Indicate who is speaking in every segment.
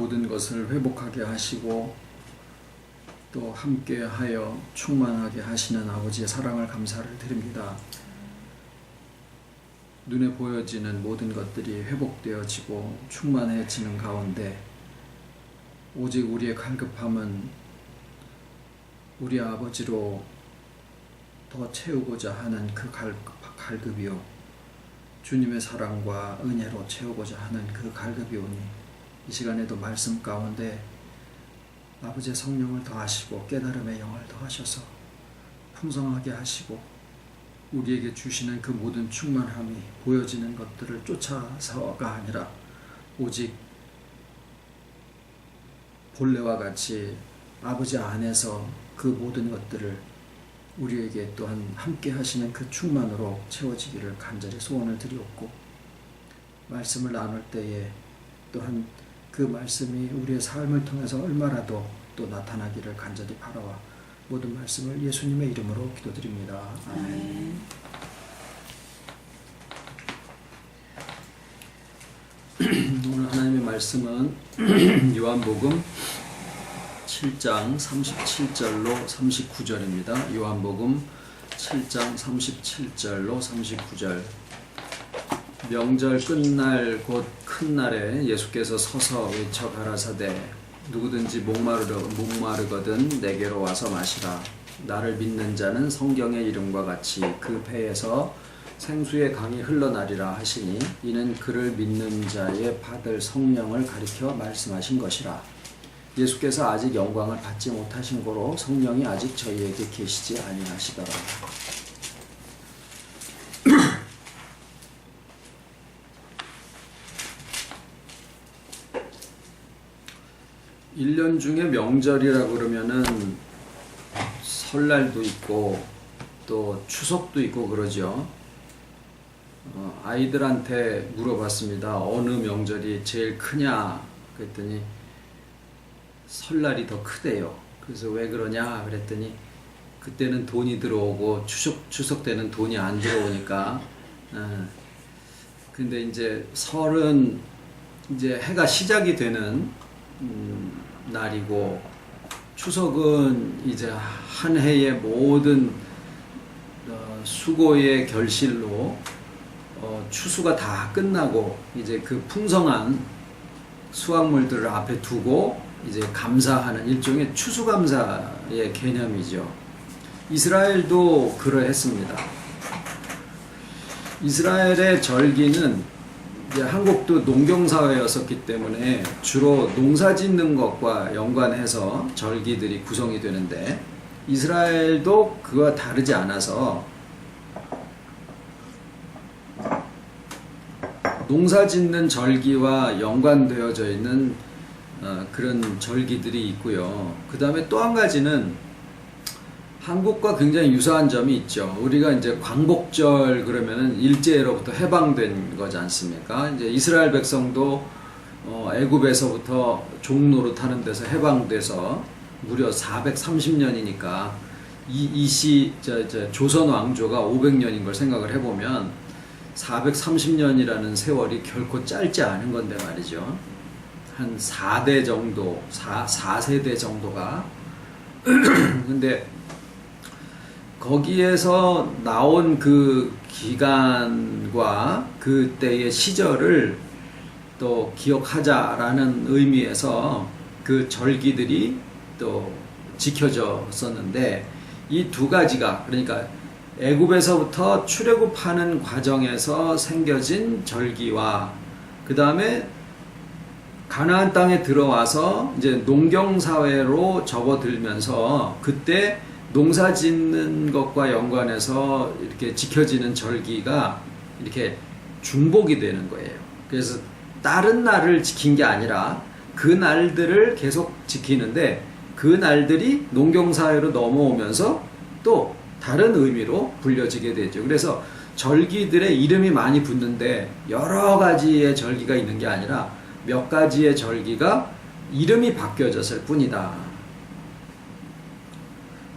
Speaker 1: 모든 것을 회복하게 하시고 또 함께하여 충만하게 하시는 아버지의 사랑을 감사를 드립니다. 눈에 보여지는 모든 것들이 회복되어지고 충만해지는 가운데 오직 우리의 갈급함은 우리 아버지로 더 채우고자 하는 그 갈급이요, 주님의 사랑과 은혜로 채우고자 하는 그 갈급이오니 이 시간에도 말씀 가운데 아버지의 성령을 더하시고 깨달음의 영을 더하셔서 풍성하게 하시고 우리에게 주시는 그 모든 충만함이 보여지는 것들을 쫓아서가 아니라 오직 본래와 같이 아버지 안에서 그 모든 것들을 우리에게 또한 함께 하시는 그 충만으로 채워지기를 간절히 소원을 드리옵고, 말씀을 나눌 때에 또한 그 말씀이 우리의 삶을 통해서 얼마라도 또 나타나기를 간절히 바라와 모든 말씀을 예수님의 이름으로 기도드립니다. 아멘. 오늘 하나님의 말씀은 요한복음 7장 37절로 39절입니다. 요한복음 7장 37절로 39절. 명절 끝날 곧 큰 날에 예수께서 서서 외쳐 가라사대 누구든지 목마르거든 내게로 와서 마시라. 나를 믿는 자는 성경의 이름과 같이 그 배에서 생수의 강이 흘러나리라 하시니 이는 그를 믿는 자의 받을 성령을 가리켜 말씀하신 것이라. 예수께서 아직 영광을 받지 못하신 고로 성령이 아직 저희에게 계시지 아니하시더라. 1년 중에 명절이라 그러면은 설날도 있고 또 추석도 있고 그러죠. 아이들한테 물어봤습니다. 어느 명절이 제일 크냐 그랬더니 설날이 더 크대요. 그래서 왜 그러냐 그랬더니 그때는 돈이 들어오고 추석 때는 돈이 안 들어오니까. 근데 이제 설은 이제 해가 시작이 되는 날이고, 추석은 이제 한 해의 모든 수고의 결실로 추수가 다 끝나고 이제 그 풍성한 수확물들을 앞에 두고 이제 감사하는 일종의 추수감사의 개념이죠. 이스라엘도 그러했습니다. 이스라엘의 절기는 이제 한국도 농경사회였었기 때문에 주로 농사 짓는 것과 연관해서 절기들이 구성이 되는데, 이스라엘도 그와 다르지 않아서 농사 짓는 절기와 연관되어져 있는 그런 절기들이 있고요. 그 다음에 또 한 가지는 한국과 굉장히 유사한 점이 있죠. 우리가 이제 광복절 그러면은 일제로부터 해방된 거지 않습니까? 이제 이스라엘 백성도 애굽에서부터 종노릇하는 데서 해방돼서 무려 430년이니까 조선 왕조가 500년인 걸 생각을 해보면 430년이라는 세월이 결코 짧지 않은 건데 말이죠. 한 4대 정도, 4세대 정도가. 근데 거기에서 나온 그 기간과 그때의 시절을 또 기억하자라는 의미에서 그 절기들이 또 지켜졌었는데, 이 두 가지가, 그러니까 애굽에서부터 출애굽하는 과정에서 생겨진 절기와 그 다음에 가나안 땅에 들어와서 이제 농경사회로 접어들면서 그때 농사 짓는 것과 연관해서 이렇게 지켜지는 절기가 이렇게 중복이 되는 거예요. 그래서 다른 날을 지킨 게 아니라 그 날들을 계속 지키는데, 그 날들이 농경사회로 넘어오면서 또 다른 의미로 불려지게 되죠. 그래서 절기들의 이름이 많이 붙는데 여러 가지의 절기가 있는 게 아니라 몇 가지의 절기가 이름이 바뀌어졌을 뿐이다.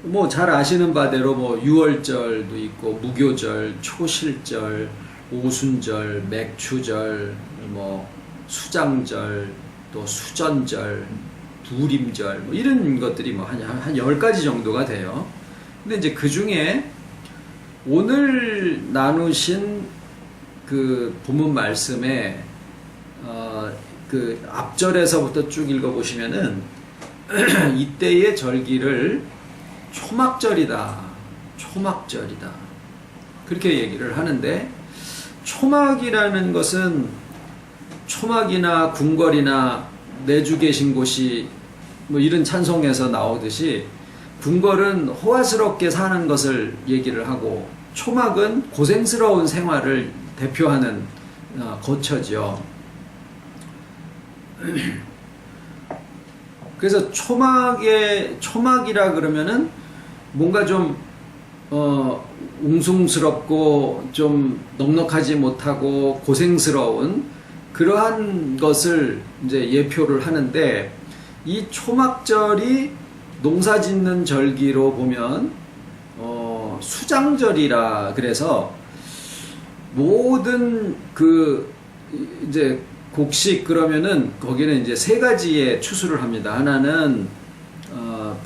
Speaker 1: 뭐 잘 아시는 바대로 뭐 유월절도 있고 무교절, 초실절, 오순절, 맥추절, 뭐 수장절, 또 수전절, 부림절, 뭐 이런 것들이 뭐 한 10가지 정도가 돼요. 근데 이제 그 중에 오늘 나누신 그 본문 말씀에 그 앞절에서부터 쭉 읽어보시면은 이때의 절기를 초막절이다. 초막절이다. 그렇게 얘기를 하는데, 초막이라는 것은 초막이나 궁궐이나 내주 계신 곳이 뭐 이런 찬송에서 나오듯이 궁궐은 호화스럽게 사는 것을 얘기를 하고 초막은 고생스러운 생활을 대표하는 거처죠. 그래서 초막이라 그러면은 뭔가 좀 웅숭스럽고 좀 넉넉하지 못하고 고생스러운 그러한 것을 이제 예표를 하는데, 이 초막절이 농사 짓는 절기로 보면 수장절이라 그래서 모든 그 이제 곡식 그러면은 거기는 이제 3가지의 추수를 합니다. 하나는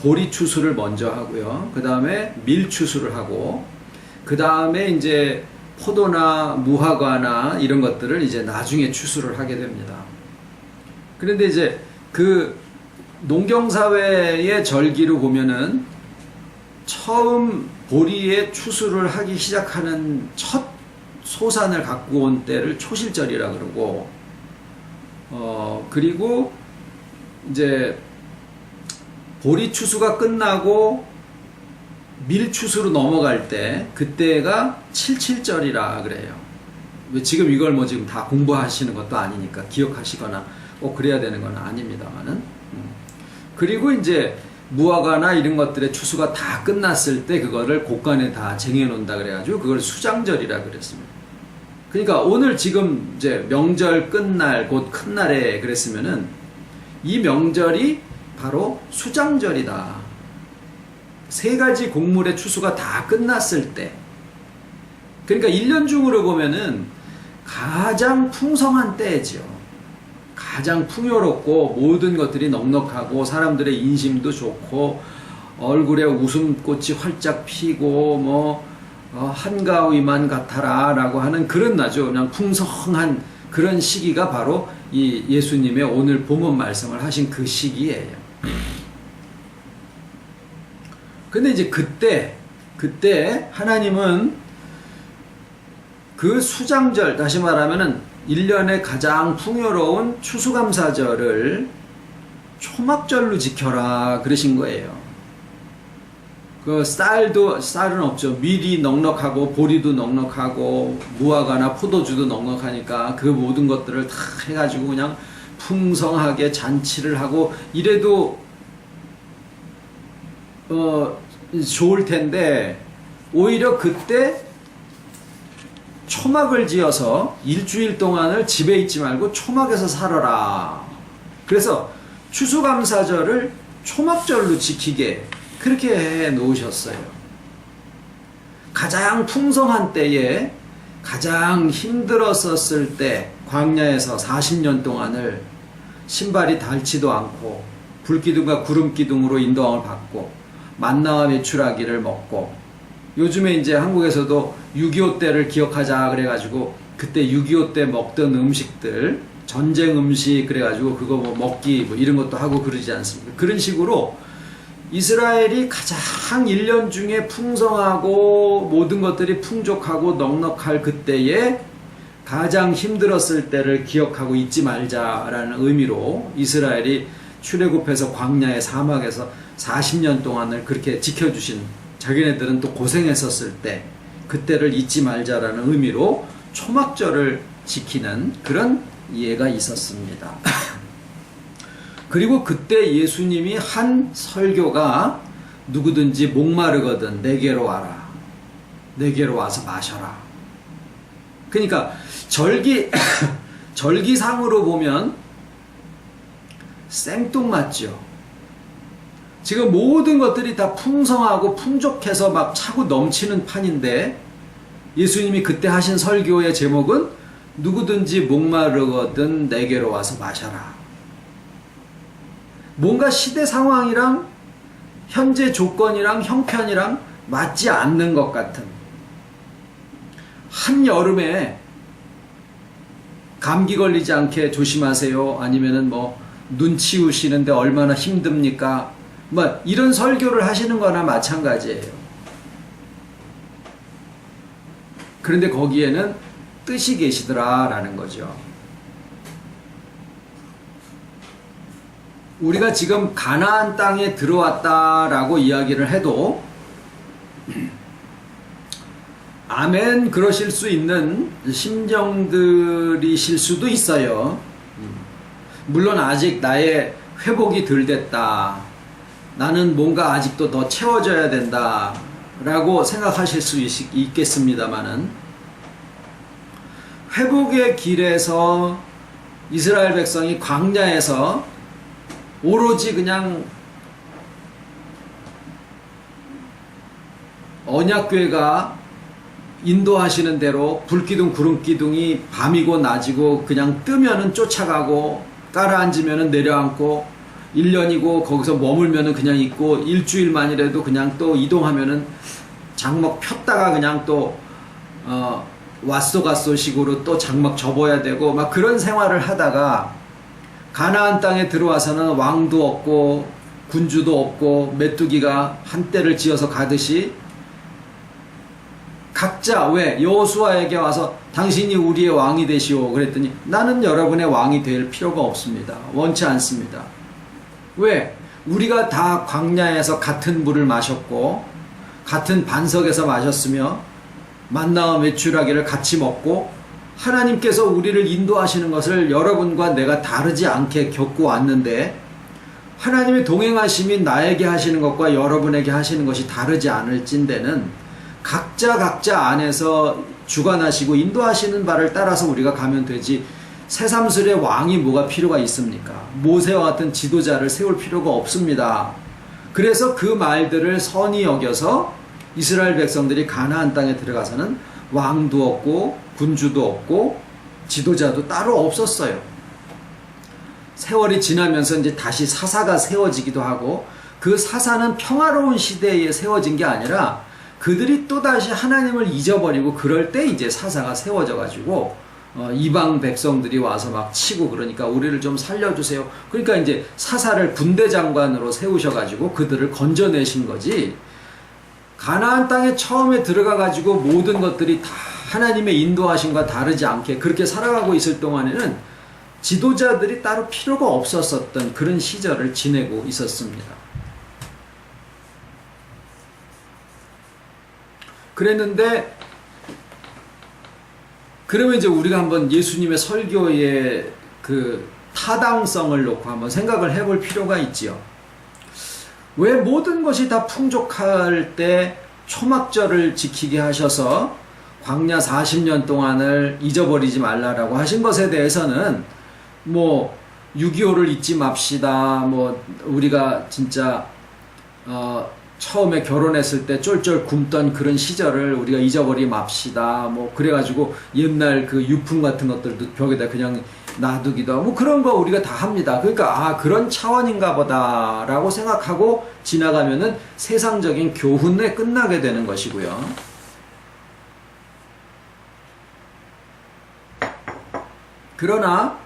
Speaker 1: 보리 추수를 먼저 하고요. 그 다음에 밀 추수를 하고, 그 다음에 이제 포도나 무화과나 이런 것들을 이제 나중에 추수를 하게 됩니다. 그런데 이제 그 농경사회의 절기로 보면은 처음 보리의 추수를 하기 시작하는 첫 소산을 갖고 온 때를 초실절이라 그러고, 그리고 이제 보리 추수가 끝나고 밀 추수로 넘어갈 때 그때가 칠칠절이라 그래요. 지금 이걸 뭐 지금 다 공부하시는 것도 아니니까 기억하시거나 꼭 그래야 되는 건 아닙니다만은. 그리고 이제 무화과나 이런 것들의 추수가 다 끝났을 때 그거를 곡간에 다 쟁여 놓는다 그래가지고 그걸 수장절이라 그랬습니다. 그러니까 오늘 지금 이제 명절 끝날 곧 큰 날에 그랬으면은 이 명절이 바로 수장절이다. 3가지 곡물의 추수가 다 끝났을 때, 그러니까 1년 중으로 보면은 가장 풍성한 때지요. 가장 풍요롭고 모든 것들이 넉넉하고 사람들의 인심도 좋고 얼굴에 웃음꽃이 활짝 피고 뭐 한가위만 같아라 라고 하는 그런 나죠. 그냥 풍성한 그런 시기가 바로 이 예수님의 오늘 본문 말씀을 하신 그 시기예요. 근데 이제 그때 하나님은 그 수장절, 다시 말하면은 1년의 가장 풍요로운 추수감사절을 초막절로 지켜라 그러신 거예요. 그 쌀은 없죠. 밀이 넉넉하고 보리도 넉넉하고 무화과나 포도주도 넉넉하니까 그 모든 것들을 다 해가지고 그냥 풍성하게 잔치를 하고 이래도 좋을 텐데, 오히려 그때 초막을 지어서 일주일 동안을 집에 있지 말고 초막에서 살아라. 그래서 추수감사절을 초막절로 지키게 그렇게 해 놓으셨어요. 가장 풍성한 때에 가장 힘들었었을 때 광야에서 40년 동안을 신발이 닳지도 않고 불기둥과 구름기둥으로 인도함을 받고 만나와 메추라기를 먹고, 요즘에 이제 한국에서도 6.25 때를 기억하자 그래가지고 그때 6.25 때 먹던 음식들, 전쟁 음식 그래가지고 그거 뭐 먹기 뭐 이런 것도 하고 그러지 않습니까? 그런 식으로 이스라엘이 가장 1년 중에 풍성하고 모든 것들이 풍족하고 넉넉할 그때에 가장 힘들었을 때를 기억하고 잊지 말자라는 의미로 이스라엘이 출애굽해서 광야의 사막에서 40년 동안을 그렇게 지켜주신, 자기네들은 또 고생했었을 때 그때를 잊지 말자라는 의미로 초막절을 지키는 그런 예가 있었습니다. 그리고 그때 예수님이 한 설교가 누구든지 목마르거든 내게로 와라. 내게로 와서 마셔라. 그러니까 절기상으로 보면 생뚱맞죠. 지금 모든 것들이 다 풍성하고 풍족해서 막 차고 넘치는 판인데, 예수님이 그때 하신 설교의 제목은 누구든지 목마르거든 내게로 와서 마셔라. 뭔가 시대 상황이랑 현재 조건이랑 형편이랑 맞지 않는 것 같은, 한여름에 감기 걸리지 않게 조심하세요, 아니면은 뭐 눈 치우시는데 얼마나 힘듭니까, 뭐 이런 설교를 하시는 거나 마찬가지예요. 그런데 거기에는 뜻이 계시더라라는 거죠. 우리가 지금 가나안 땅에 들어왔다라고 이야기를 해도 아멘 그러실 수 있는 심정들이실 수도 있어요. 물론 아직 나의 회복이 덜 됐다, 나는 뭔가 아직도 더 채워져야 된다 라고 생각하실 수 있겠습니다만은, 회복의 길에서 이스라엘 백성이 광야에서 오로지 그냥 언약궤가 인도하시는 대로 불기둥 구름기둥이 밤이고 낮이고 그냥 뜨면은 쫓아가고 가라앉으면은 내려앉고 1년이고 거기서 머물면은 그냥 있고 일주일만이라도 그냥 또 이동하면은 장막 폈다가 그냥 또 왓쏘 갔쏘 식으로 또 장막 접어야 되고 막 그런 생활을 하다가 가나안 땅에 들어와서는 왕도 없고 군주도 없고 메뚜기가 한때를 지어서 가듯이 각자, 왜 여호수아에게 와서 당신이 우리의 왕이 되시오 그랬더니 나는 여러분의 왕이 될 필요가 없습니다, 원치 않습니다. 왜? 우리가 다 광야에서 같은 물을 마셨고 같은 반석에서 마셨으며 만나와 메추라기를 같이 먹고 하나님께서 우리를 인도하시는 것을 여러분과 내가 다르지 않게 겪고 왔는데, 하나님의 동행하심이 나에게 하시는 것과 여러분에게 하시는 것이 다르지 않을진대는 각자 안에서 주관하시고 인도하시는 바를 따라서 우리가 가면 되지, 새삼스레 왕이 뭐가 필요가 있습니까? 모세와 같은 지도자를 세울 필요가 없습니다. 그래서 그 말들을 선히 여겨서 이스라엘 백성들이 가나안 땅에 들어가서는 왕도 없고 군주도 없고 지도자도 따로 없었어요. 세월이 지나면서 이제 다시 사사가 세워지기도 하고, 그 사사는 평화로운 시대에 세워진 게 아니라 그들이 또다시 하나님을 잊어버리고 그럴 때 이제 사사가 세워져 가지고 이방 백성들이 와서 막 치고 그러니까 우리를 좀 살려주세요. 그러니까 이제 사사를 군대장관으로 세우셔 가지고 그들을 건져내신 거지, 가나안 땅에 처음에 들어가 가지고 모든 것들이 다 하나님의 인도하심과 다르지 않게 그렇게 살아가고 있을 동안에는 지도자들이 따로 필요가 없었던 그런 시절을 지내고 있었습니다. 그랬는데, 그러면 이제 우리가 한번 예수님의 설교의 그 타당성을 놓고 한번 생각을 해볼 필요가 있지요. 왜 모든 것이 다 풍족할 때 초막절을 지키게 하셔서 광야 40년 동안을 잊어버리지 말라라고 하신 것에 대해서는 뭐 6.25를 잊지 맙시다, 뭐 우리가 진짜 처음에 결혼했을 때 쫄쫄 굶던 그런 시절을 우리가 잊어버리지 맙시다, 뭐 그래가지고 옛날 그 유품 같은 것들도 벽에다 그냥 놔두기도 하고 뭐 그런 거 우리가 다 합니다. 그러니까 그런 차원인가 보다 라고 생각하고 지나가면은 세상적인 교훈에 끝나게 되는 것이고요. 그러나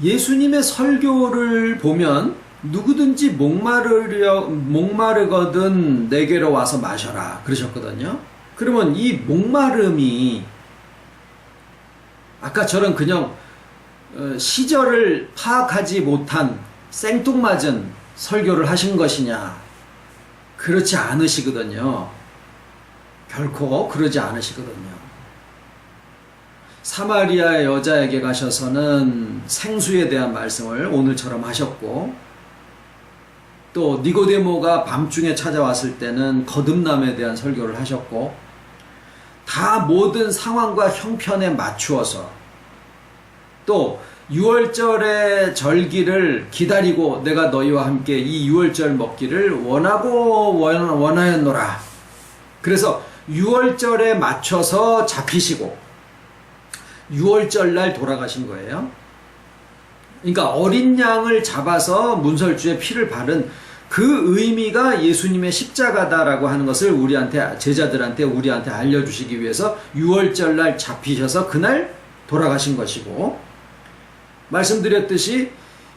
Speaker 1: 예수님의 설교를 보면 누구든지 목마르거든 내게로 와서 마셔라 그러셨거든요. 그러면 이 목마름이 아까처럼 그냥 시절을 파악하지 못한 생뚱맞은 설교를 하신 것이냐? 그렇지 않으시거든요. 결코 그러지 않으시거든요. 사마리아 여자에게 가셔서는 생수에 대한 말씀을 오늘처럼 하셨고, 또 니고데모가 밤중에 찾아왔을 때는 거듭남에 대한 설교를 하셨고, 다 모든 상황과 형편에 맞추어서, 또 6월절의 절기를 기다리고 내가 너희와 함께 이 6월절 먹기를 원하였노라. 그래서 6월절에 맞춰서 잡히시고 6월절 날 돌아가신 거예요. 그러니까 어린 양을 잡아서 문설주에 피를 바른 그 의미가 예수님의 십자가다라고 하는 것을 우리한테, 제자들한테, 우리한테 알려주시기 위해서 6월절 날 잡히셔서 그날 돌아가신 것이고, 말씀드렸듯이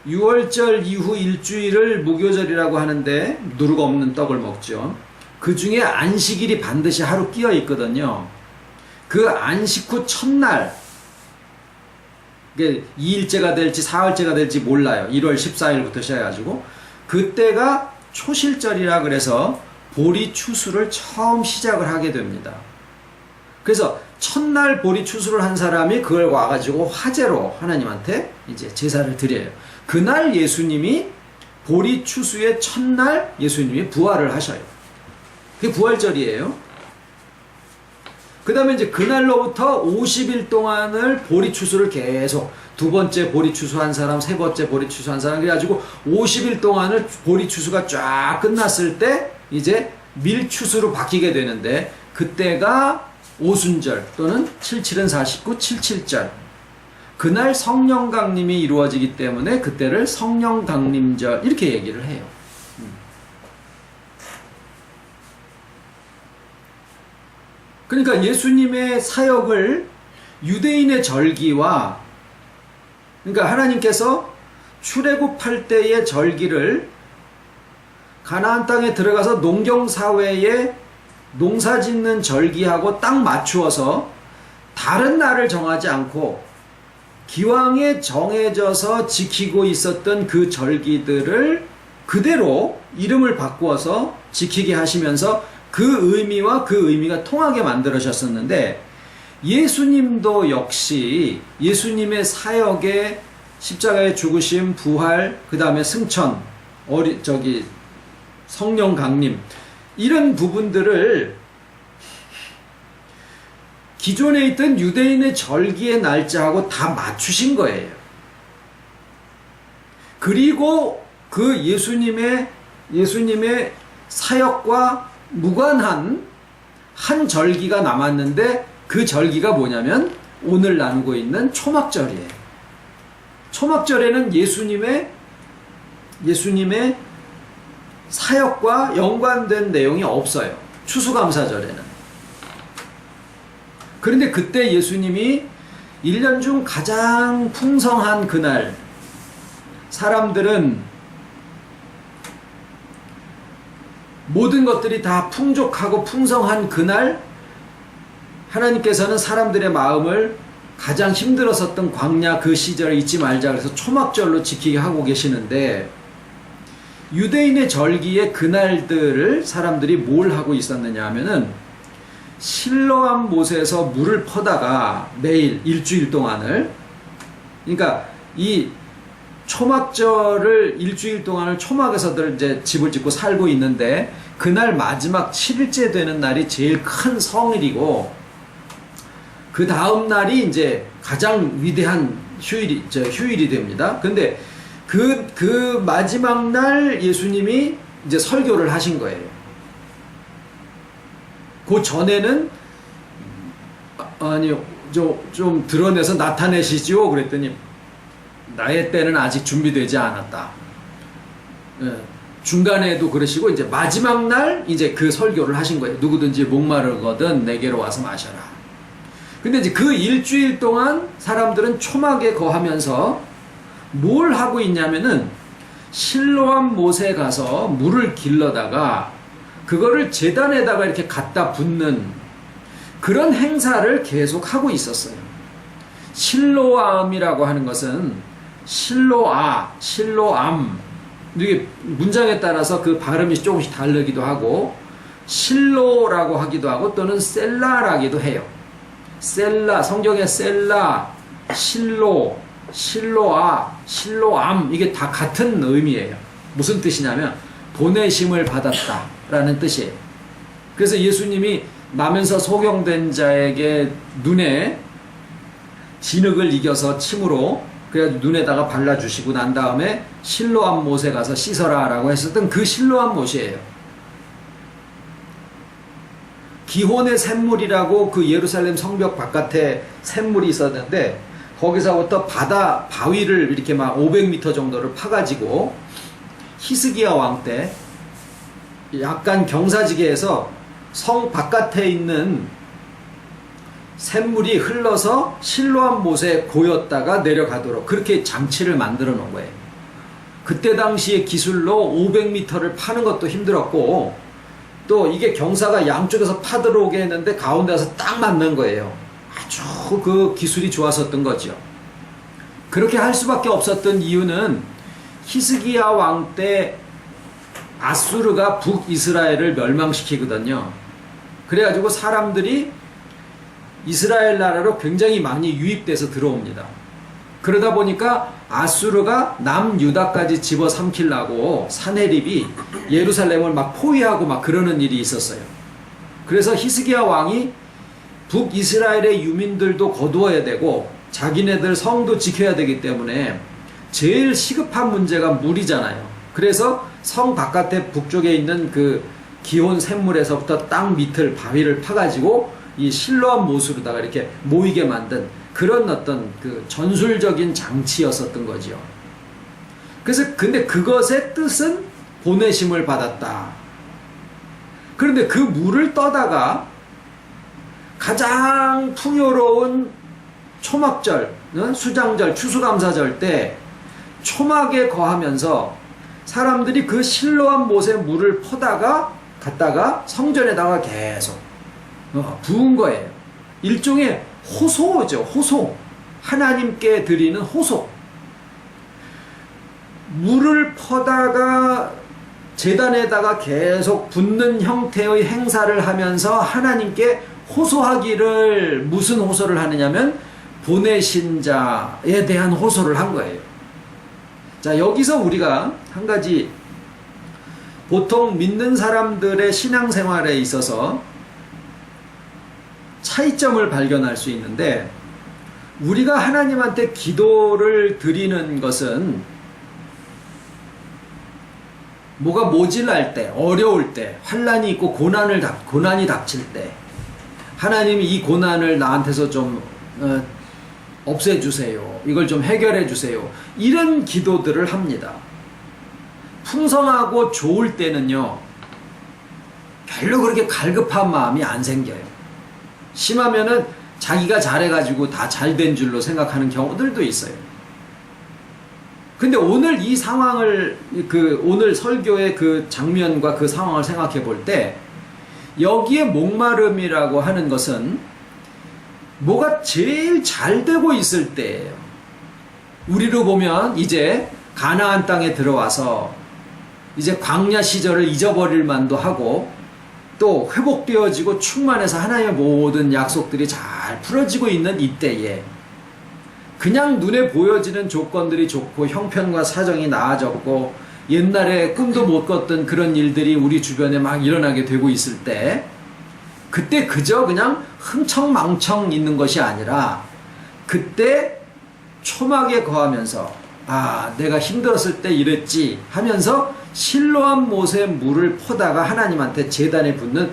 Speaker 1: 6월절 이후 일주일을 무교절이라고 하는데 누룩 없는 떡을 먹죠. 그 중에 안식일이 반드시 하루 끼어 있거든요. 그 안식 후 첫날, 2일째가 될지 4일째가 될지 몰라요. 1월 14일부터 시작해가지고 그때가 초실절이라 그래서 보리 추수를 처음 시작을 하게 됩니다. 그래서 첫날 보리 추수를 한 사람이 그걸 와가지고 화제로 하나님한테 이제 제사를 드려요. 그날 예수님이 보리 추수의 첫날 예수님이 부활을 하셔요. 그게 부활절이에요. 그 다음에 이제 그날로부터 50일 동안을 보리 추수를 계속, 두 번째 보리 추수한 사람, 세 번째 보리 추수한 사람, 그래가지고 50일 동안을 보리 추수가 쫙 끝났을 때 이제 밀추수로 바뀌게 되는데, 그때가 오순절 또는 77은 49, 77절. 그날 성령 강림이 이루어지기 때문에 그때를 성령 강림절 이렇게 얘기를 해요. 그러니까 예수님의 사역을 유대인의 절기와, 그러니까 하나님께서 출애굽할 때의 절기를 가나안 땅에 들어가서 농경사회에 농사 짓는 절기하고 딱 맞추어서 다른 날을 정하지 않고 기왕에 정해져서 지키고 있었던 그 절기들을 그대로 이름을 바꾸어서 지키게 하시면서 그 의미와 그 의미가 통하게 만들어졌었는데, 예수님도 역시 예수님의 사역의 십자가의 죽으심, 부활, 그 다음에 승천, 성령 강림, 이런 부분들을 기존에 있던 유대인의 절기의 날짜하고 다 맞추신 거예요. 그리고 그 예수님의 사역과 무관한 한 절기가 남았는데, 그 절기가 뭐냐면 오늘 나누고 있는 초막절이에요. 초막절에는 예수님의 사역과 연관된 내용이 없어요. 추수감사절에는. 그런데 그때 예수님이 1년 중 가장 풍성한 그날, 사람들은 모든 것들이 다 풍족하고 풍성한 그날, 하나님께서는 사람들의 마음을 가장 힘들었었던 광야 그 시절을 잊지 말자 그래서 초막절로 지키게 하고 계시는데, 유대인의 절기의 그날들을 사람들이 뭘 하고 있었느냐 하면은 실로암 못에서 물을 퍼다가 매일 일주일 동안을, 그러니까 이 초막절을 일주일 동안을 초막에서들 이제 집을 짓고 살고 있는데, 그날 마지막 7일째 되는 날이 제일 큰 성일이고, 그 다음 날이 이제 가장 위대한 휴일이 됩니다. 근데 그 마지막 날 예수님이 이제 설교를 하신 거예요. 그 전에는 아니요, 좀 드러내서 나타내시죠. 그랬더니 나의 때는 아직 준비되지 않았다. 중간에도 그러시고 이제 마지막 날 이제 그 설교를 하신 거예요. 누구든지 목마르거든 내게로 와서 마셔라. 근데 이제 그 일주일 동안 사람들은 초막에 거하면서 뭘 하고 있냐면은 실로암 못에 가서 물을 길러다가 그거를 제단에다가 이렇게 갖다 붓는 그런 행사를 계속 하고 있었어요. 실로암이라고 하는 것은 실로암, 이게 문장에 따라서 그 발음이 조금씩 다르기도 하고, 실로라고 하기도 하고 또는 셀라라기도 해요. 셀라, 성경의 셀라, 실로, 실로암, 이게 다 같은 의미예요. 무슨 뜻이냐면 보내심을 받았다 라는 뜻이에요. 그래서 예수님이 나면서 소경된 자에게 눈에 진흙을 이겨서 침으로 그래가지고 눈에다가 발라주시고 난 다음에 실로암 못에 가서 씻어라 라고 했었던 그 실로암 못이에요. 기혼의 샘물이라고 그 예루살렘 성벽 바깥에 샘물이 있었는데 거기서부터 바위를 이렇게 막 500m 정도를 파가지고 히스기야 왕 때 약간 경사지게에서 성 바깥에 있는 샘물이 흘러서 실로암 못에 고였다가 내려가도록 그렇게 장치를 만들어 놓은 거예요. 그때 당시의 기술로 500m를 파는 것도 힘들었고 또 이게 경사가 양쪽에서 파들어오게 했는데 가운데서 딱 맞는 거예요. 아주 그 기술이 좋았었던 거죠. 그렇게 할 수밖에 없었던 이유는 히스기야 왕 때 아수르가 북이스라엘을 멸망시키거든요. 그래가지고 사람들이 이스라엘 나라로 굉장히 많이 유입돼서 들어옵니다. 그러다 보니까 아수르가 남유다까지 집어삼키려고 사네립이 예루살렘을 막 포위하고 막 그러는 일이 있었어요. 그래서 히스기야 왕이 북이스라엘의 유민들도 거두어야 되고 자기네들 성도 지켜야 되기 때문에 제일 시급한 문제가 물이잖아요. 그래서 성 바깥에 북쪽에 있는 그 기온 샘물에서부터 땅 밑을 바위를 파가지고 이 실로암 못으로다가 이렇게 모이게 만든 그런 어떤 그 전술적인 장치였었던 거지요. 그래서 근데 그것의 뜻은 보내심을 받았다. 그런데 그 물을 떠다가 가장 풍요로운 초막절, 수장절, 추수감사절 때 초막에 거하면서 사람들이 그 실로암 못에 물을 퍼다가 갖다가 성전에다가 계속 부은 거예요. 일종의 호소죠. 호소. 하나님께 드리는 호소. 물을 퍼다가 제단에다가 계속 붓는 형태의 행사를 하면서 하나님께 호소하기를 무슨 호소를 하느냐면 보내신 자에 대한 호소를 한 거예요. 자, 여기서 우리가 한 가지 보통 믿는 사람들의 신앙생활에 있어서 차이점을 발견할 수 있는데 우리가 하나님한테 기도를 드리는 것은 뭐가 모질랄 때, 어려울 때, 환난이 있고 고난이 닥칠 때 하나님이 이 고난을 나한테서 좀 없애주세요. 이걸 좀 해결해주세요. 이런 기도들을 합니다. 풍성하고 좋을 때는요 별로 그렇게 갈급한 마음이 안 생겨요. 심하면은 자기가 잘해가지고 다 잘된 줄로 생각하는 경우들도 있어요. 근데 오늘 이 상황을 오늘 설교의 그 장면과 그 상황을 생각해 볼 때 여기에 목마름이라고 하는 것은 뭐가 제일 잘 되고 있을 때예요. 우리로 보면 이제 가나안 땅에 들어와서 이제 광야 시절을 잊어버릴 만도 하고 또 회복되어지고 충만해서 하나님의 모든 약속들이 잘 풀어지고 있는 이때에 그냥 눈에 보여지는 조건들이 좋고 형편과 사정이 나아졌고 옛날에 꿈도 못 꿨던 그런 일들이 우리 주변에 막 일어나게 되고 있을 때 그때 그저 그냥 흥청망청 있는 것이 아니라 그때 초막에 거하면서 내가 힘들었을 때 이랬지 하면서 실로암 못에 물을 퍼다가 하나님한테 제단에 붓는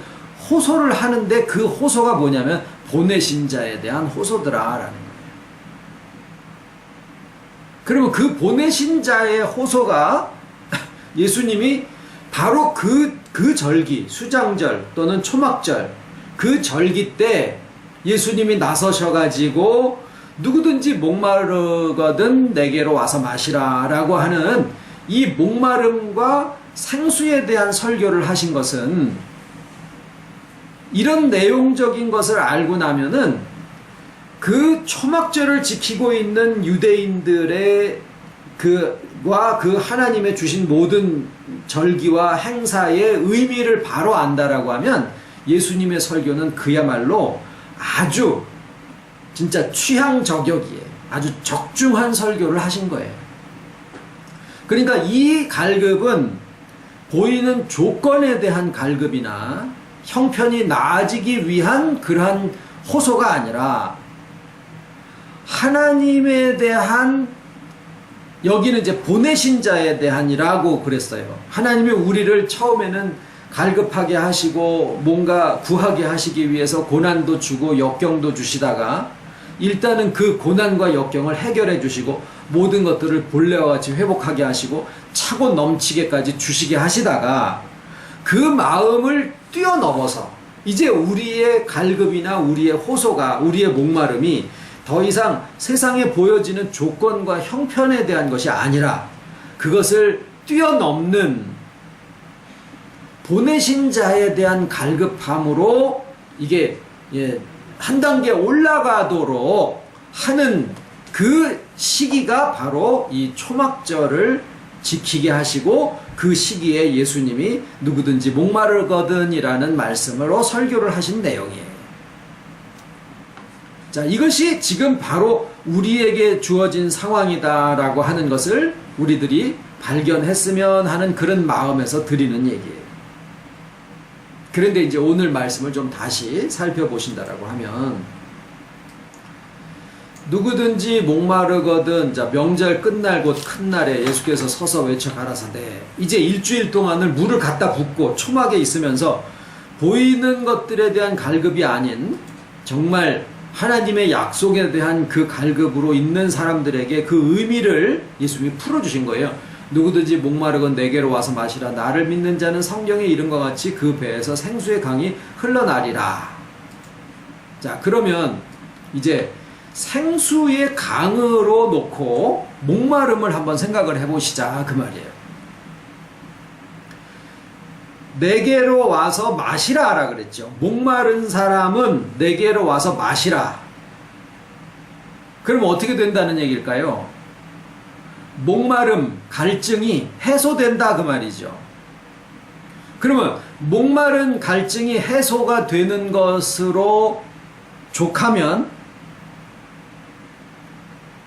Speaker 1: 호소를 하는데 그 호소가 뭐냐면 보내신 자에 대한 호소더라라는 거예요. 그러면 그 보내신 자의 호소가 예수님이 바로 그 절기, 수장절 또는 초막절 그 절기 때 예수님이 나서셔가지고 누구든지 목마르거든 내게로 와서 마시라 라고 하는 이 목마름과 생수에 대한 설교를 하신 것은 이런 내용적인 것을 알고 나면은 그 초막절을 지키고 있는 유대인들의 그 하나님의 주신 모든 절기와 행사의 의미를 바로 안다라고 하면 예수님의 설교는 그야말로 아주 진짜 취향 저격이에요. 아주 적중한 설교를 하신 거예요. 그러니까 이 갈급은 보이는 조건에 대한 갈급이나 형편이 나아지기 위한 그러한 호소가 아니라 하나님에 대한 여기는 이제 보내신 자에 대한이라고 그랬어요. 하나님이 우리를 처음에는 갈급하게 하시고 뭔가 구하게 하시기 위해서 고난도 주고 역경도 주시다가 일단은 그 고난과 역경을 해결해 주시고 모든 것들을 본래와 같이 회복하게 하시고 차고 넘치게까지 주시게 하시다가 그 마음을 뛰어넘어서 이제 우리의 갈급이나 우리의 호소가, 우리의 목마름이 더 이상 세상에 보여지는 조건과 형편에 대한 것이 아니라 그것을 뛰어넘는 보내신 자에 대한 갈급함으로 이게 한 단계 올라가도록 하는 그 시기가 바로 이 초막절을 지키게 하시고 그 시기에 예수님이 누구든지 목마르거든이라는 말씀으로 설교를 하신 내용이에요. 자, 이것이 지금 바로 우리에게 주어진 상황이다라고 하는 것을 우리들이 발견했으면 하는 그런 마음에서 드리는 얘기예요. 그런데 이제 오늘 말씀을 좀 다시 살펴보신다라고 하면 누구든지 목마르거든 자 명절 끝날 곧 큰 날에 예수께서 서서 외쳐 가라사대 이제 일주일 동안을 물을 갖다 붓고 초막에 있으면서 보이는 것들에 대한 갈급이 아닌 정말 하나님의 약속에 대한 그 갈급으로 있는 사람들에게 그 의미를 예수님이 풀어주신 거예요. 누구든지 목마르건 내게로 와서 마시라. 나를 믿는 자는 성경에 이른과 같이 그 배에서 생수의 강이 흘러나리라. 자, 그러면 이제 생수의 강으로 놓고 목마름을 한번 생각을 해보시자 그 말이에요. 내게로 와서 마시라 하라 그랬죠. 목마른 사람은 내게로 와서 마시라. 그럼 어떻게 된다는 얘기일까요? 목마름, 갈증이 해소된다 그 말이죠. 그러면 목마른 갈증이 해소가 되는 것으로 족하면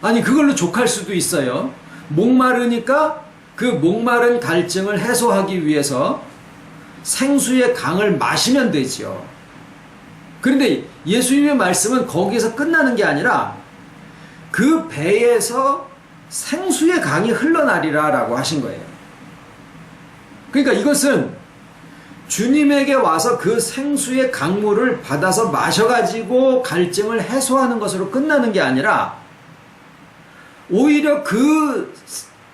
Speaker 1: 아니 그걸로 족할 수도 있어요. 목마르니까 그 목마른 갈증을 해소하기 위해서 생수의 강을 마시면 되죠. 그런데 예수님의 말씀은 거기에서 끝나는 게 아니라 그 배에서 생수의 강이 흘러나리라 라고 하신 거예요. 그러니까 이것은 주님에게 와서 그 생수의 강물을 받아서 마셔가지고 갈증을 해소하는 것으로 끝나는 게 아니라 오히려 그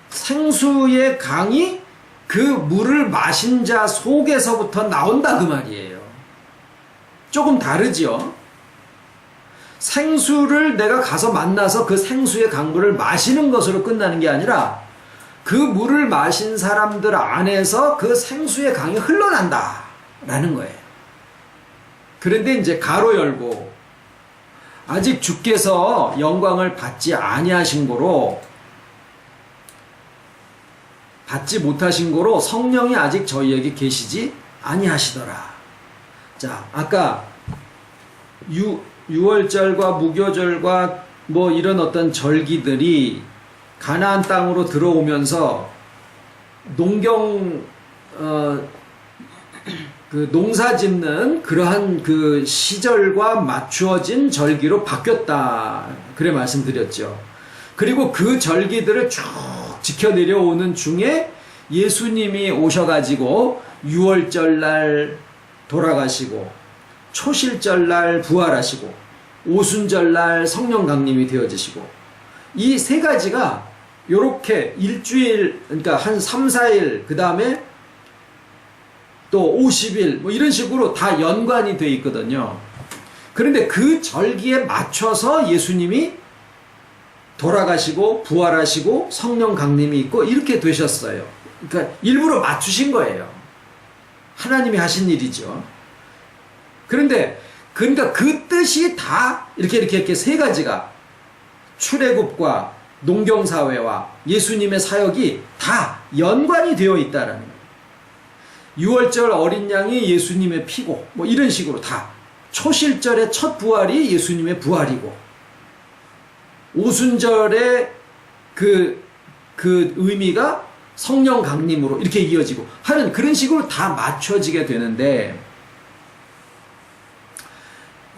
Speaker 1: 생수의 강이 그 물을 마신 자 속에서부터 나온다 그 말이에요. 조금 다르죠. 생수를 내가 가서 만나서 그 생수의 강물을 마시는 것으로 끝나는 게 아니라 그 물을 마신 사람들 안에서 그 생수의 강이 흘러난다 라는 거예요. 그런데 이제 가로 열고 아직 주께서 영광을 받지 아니하신 거로 받지 못하신 거로 성령이 아직 저희에게 계시지 아니하시더라. 자, 아까 유월절과 무교절과 뭐 이런 어떤 절기들이 가나안 땅으로 들어오면서 그 농사 짓는 그러한 그 시절과 맞추어진 절기로 바뀌었다. 그래 말씀드렸죠. 그리고 그 절기들을 쭉 지켜 내려오는 중에 예수님이 오셔가지고 유월절날 돌아가시고 초실절날 부활하시고 오순절날 성령 강림이 되어지시고 이 세 가지가 요렇게 일주일 그러니까 한 3, 4일 그 다음에 또 50일 뭐 이런 식으로 다 연관이 되어 있거든요. 그런데 그 절기에 맞춰서 예수님이 돌아가시고 부활하시고 성령 강림이 있고 이렇게 되셨어요. 그러니까 일부러 맞추신 거예요. 하나님이 하신 일이죠. 그런데 그러니까 그 뜻이 다 이렇게 세 가지가 출애굽과 농경사회와 예수님의 사역이 다 연관이 되어 있다라는 거예요. 유월절 어린 양이 예수님의 피고 뭐 이런 식으로 다 초실절의 첫 부활이 예수님의 부활이고 오순절의 그 의미가 성령 강림으로 이렇게 이어지고 하는 그런 식으로 다 맞춰지게 되는데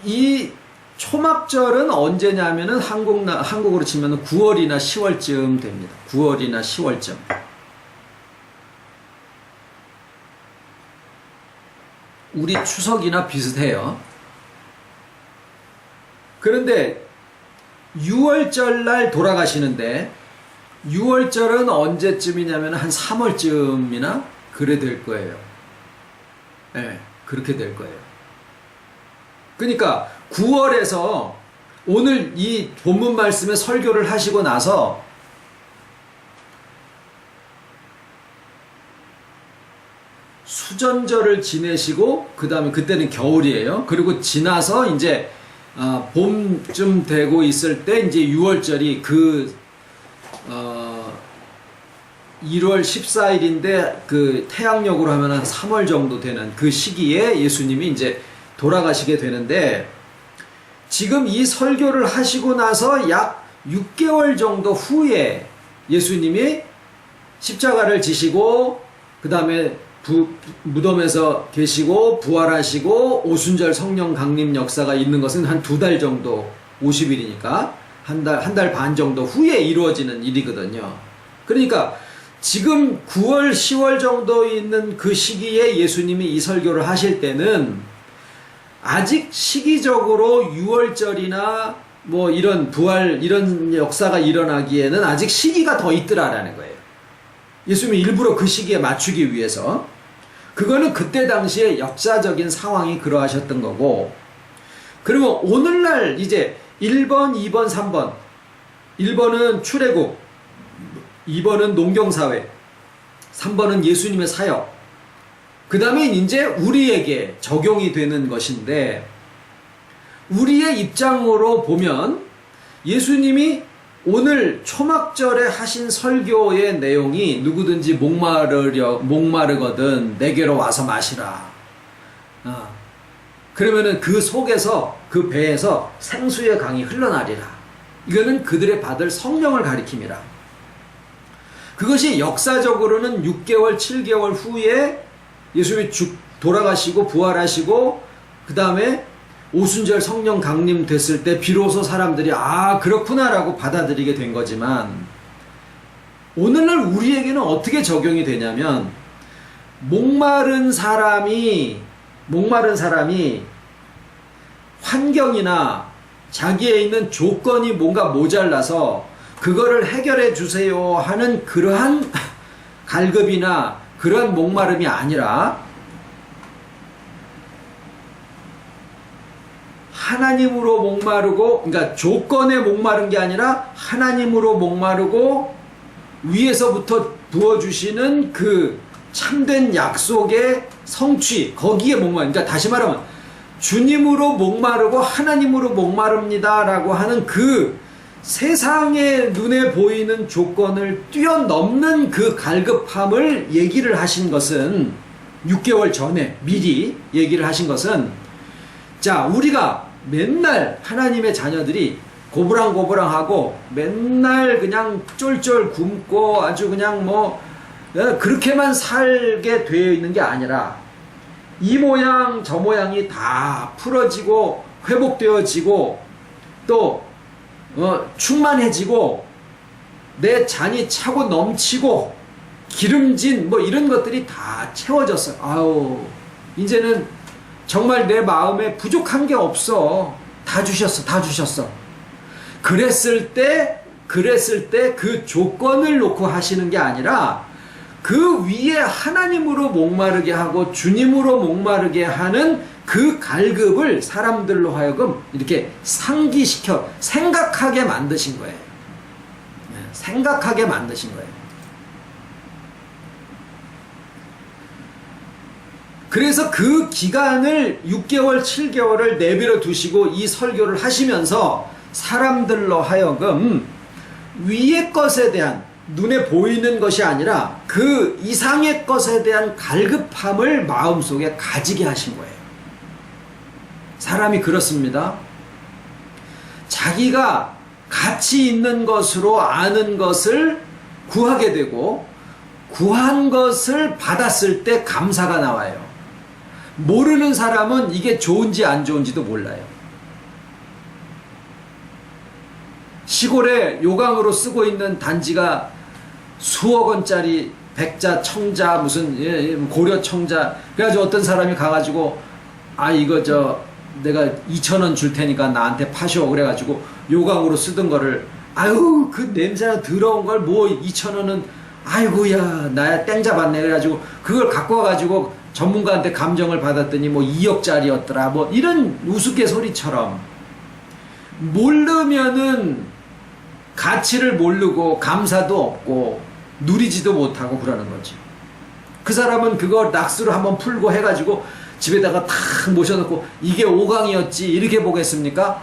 Speaker 1: 이 초막절은 언제냐면은 한국으로 치면 9월이나 10월쯤 됩니다. 9월이나 10월쯤. 우리 추석이나 비슷해요. 그런데 6월절 날 돌아가시는데 6월절은 언제쯤이냐면 한 3월쯤이나 그래 될 거예요. 네, 그렇게 될 거예요. 그러니까 9월에서 오늘 이 본문 말씀의 설교를 하시고 나서 수전절을 지내시고 그 다음에 그때는 겨울이에요. 그리고 지나서 이제 봄쯤 되고 있을 때 이제 6월절이 1월 14일인데 그 태양력으로 하면 한 3월 정도 되는 그 시기에 예수님이 이제 돌아가시게 되는데 지금 이 설교를 하시고 나서 약 6개월 정도 후에 예수님이 십자가를 지시고 그 다음에 무덤에서 계시고 부활하시고 오순절 성령 강림 역사가 있는 것은 한 2달 정도 50일이니까 한 달 반 정도 후에 이루어지는 일이거든요. 그러니까 지금 9월 10월 정도 있는 그 시기에 예수님이 이 설교를 하실 때는 아직 시기적으로 6월절이나 뭐 이런 부활 이런 역사가 일어나기에는 아직 시기가 더 있더라라는 거예요. 예수님이 일부러 그 시기에 맞추기 위해서. 그거는 그때 당시에 역사적인 상황이 그러하셨던 거고, 그리고 오늘날 이제 1번, 2번, 3번 1번은 출애굽, 2번은 농경사회, 3번은 예수님의 사역, 그 다음에 이제 우리에게 적용이 되는 것인데, 우리의 입장으로 보면 예수님이 오늘 초막절에 하신 설교의 내용이 누구든지 목마르거든 내게로 와서 마시라. 그러면은 그 속에서 그 배에서 생수의 강이 흘러나리라. 이거는 그들의 받을 성령을 가리킴이라. 그것이 역사적으로는 6개월, 7개월 후에 예수님이 돌아가시고 부활하시고 그 다음에 오순절 성령 강림 됐을 때 비로소 사람들이 그렇구나라고 받아들이게 된 거지만, 오늘날 우리에게는 어떻게 적용이 되냐면 목마른 사람이 환경이나 자기에 있는 조건이 뭔가 모자라서 그거를 해결해 주세요 하는 그러한 갈급이나 그러한 목마름이 아니라 하나님으로 목마르고, 그러니까 조건에 목마른 게 아니라 하나님으로 목마르고 위에서부터 부어주시는 그 참된 약속의 성취, 거기에 목마른, 그러니까 다시 말하면 주님으로 목마르고 하나님으로 목마릅니다 라고 하는 그 세상의 눈에 보이는 조건을 뛰어넘는 그 갈급함을 얘기를 하신 것은 6개월 전에 미리 얘기를 하신 것은, 자, 우리가 맨날 하나님의 자녀들이 고부랑고부랑하고 맨날 그냥 쫄쫄 굶고 아주 그냥 뭐 그렇게만 살게 되어 있는 게 아니라 이 모양 저 모양이 다 풀어지고 회복되어지고 또 충만해지고 내 잔이 차고 넘치고 기름진 뭐 이런 것들이 다 채워졌어. 이제는 정말 내 마음에 부족한 게 없어. 다 주셨어. 그랬을 때 그 조건을 놓고 하시는 게 아니라 그 위에 하나님으로 목마르게 하고 주님으로 목마르게 하는 그 갈급을 사람들로 하여금 이렇게 상기시켜 생각하게 만드신 거예요. 생각하게 만드신 거예요. 그래서 그 기간을 6개월, 7개월을 내버려 두시고 이 설교를 하시면서 사람들로 하여금 위의 것에 대한, 눈에 보이는 것이 아니라 그 이상의 것에 대한 갈급함을 마음속에 가지게 하신 거예요. 사람이 그렇습니다. 자기가 가치 있는 것으로 아는 것을 구하게 되고 구한 것을 받았을 때 감사가 나와요. 모르는 사람은 이게 좋은지 안 좋은지도 몰라요. 시골에 요강으로 쓰고 있는 단지가 수억 원짜리 백자, 청자, 무슨 고려 청자, 그래가지고 어떤 사람이 가가지고 이거 내가 2,000원 줄 테니까 나한테 파쇼 그래가지고 요강으로 쓰던 거를 아유 그 냄새나 더러운 걸 뭐 2,000원은 아이고야 나야 땡 잡았네 그래가지고 그걸 갖고 와가지고 전문가한테 감정을 받았더니 뭐 2억짜리였더라 뭐 이런 우스갯소리처럼 모르면은 가치를 모르고 감사도 없고 누리지도 못하고 그러는 거지. 그 사람은 그거 낙수를 한번 풀고 해가지고 집에다가 탁 모셔놓고 이게 5강이었지 이렇게 보겠습니까?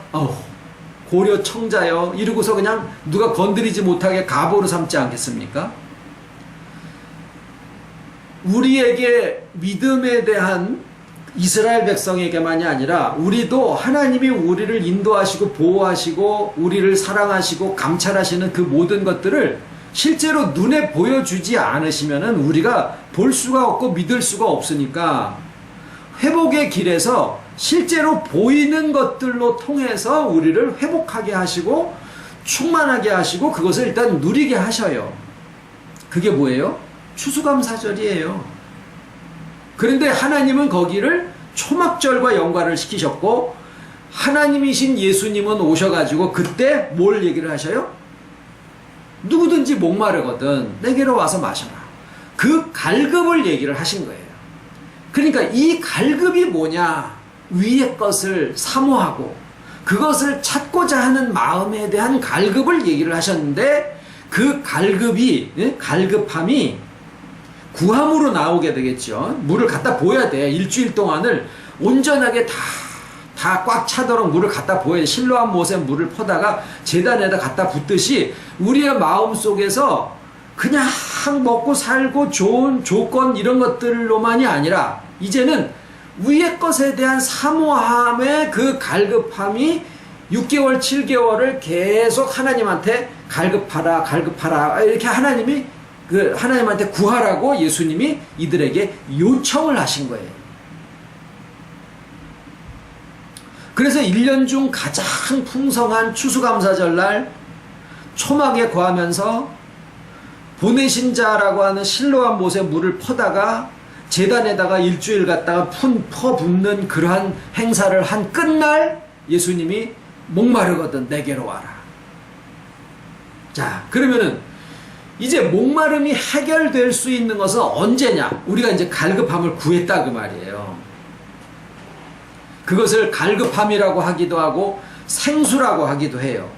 Speaker 1: 고려 청자여 이러고서 그냥 누가 건드리지 못하게 갑오로 삼지 않겠습니까? 우리에게 믿음에 대한 이스라엘 백성에게만이 아니라 우리도 하나님이 우리를 인도하시고 보호하시고 우리를 사랑하시고 감찰하시는 그 모든 것들을 실제로 눈에 보여주지 않으시면은 우리가 볼 수가 없고 믿을 수가 없으니까 회복의 길에서 실제로 보이는 것들로 통해서 우리를 회복하게 하시고 충만하게 하시고 그것을 일단 누리게 하셔요. 그게 뭐예요? 추수감사절이에요. 그런데 하나님은 거기를 초막절과 연관을 시키셨고 하나님이신 예수님은 오셔가지고 그때 뭘 얘기를 하셔요? 누구든지 목마르거든 내게로 와서 마셔라. 그 갈급을 얘기를 하신 거예요. 그러니까 이 갈급이 뭐냐? 위의 것을 사모하고 그것을 찾고자 하는 마음에 대한 갈급을 얘기를 하셨는데 그 갈급함이 구함으로 나오게 되겠죠. 물을 갖다 부어야 돼. 일주일 동안을 온전하게 다 꽉 차도록 물을 갖다 부어야 돼. 실로암 못에 물을 퍼다가 제단에다 갖다 붓듯이 우리의 마음 속에서 그냥 먹고 살고 좋은 조건 이런 것들로만이 아니라 이제는 위의 것에 대한 사모함의 그 갈급함이 6개월 7개월을 계속 하나님한테 갈급하라 이렇게 하나님한테 구하라고 예수님이 이들에게 요청을 하신 거예요. 그래서 1년 중 가장 풍성한 추수감사절날 초막에 거하면서 보내신 자라고 하는 실로암 못에 물을 퍼다가 제단에다가 일주일 갔다가 퍼붓는 그러한 행사를 한 끝날 예수님이 목마르거든 내게로 와라. 자, 그러면은 이제 목마름이 해결될 수 있는 것은 언제냐? 우리가 이제 갈급함을 구했다 그 말이에요. 그것을 갈급함이라고 하기도 하고 생수라고 하기도 해요.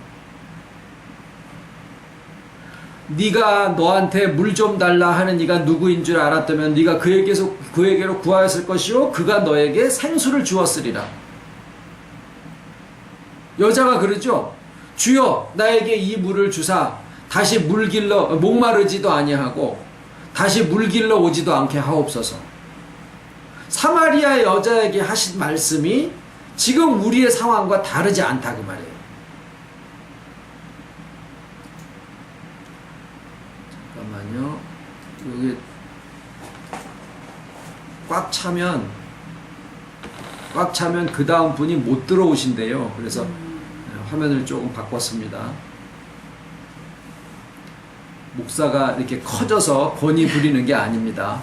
Speaker 1: 네가 너한테 물 좀 달라 하는 이가 누구인 줄 알았다면 네가 그에게로 구하였을 것이요 그가 너에게 생수를 주었으리라. 여자가 그러죠. 주여 나에게 이 물을 주사 다시 목마르지도 아니하고 다시 물길러 오지도 않게 하옵소서. 사마리아 여자에게 하신 말씀이 지금 우리의 상황과 다르지 않다 그 말이에요. 잠깐만요. 여기 꽉 차면 그 다음 분이 못 들어오신대요. 그래서 화면을 조금 바꿨습니다. 목사가 이렇게 커져서 권위 부리는 게 아닙니다.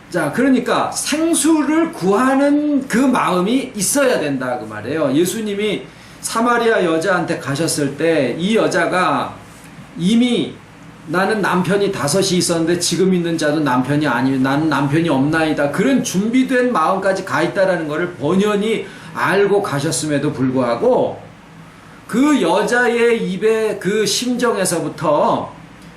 Speaker 1: 자, 그러니까 생수를 구하는 그 마음이 있어야 된다 그 말이에요. 예수님이 사마리아 여자한테 가셨을 때 이 여자가 이미 나는 남편이 5이 있었는데 지금 있는 자도 남편이 아니고 나는 남편이 없나이다. 그런 준비된 마음까지 가 있다라는 것을 번연히 알고 가셨음에도 불구하고 그 여자의 입의 그 심정에서부터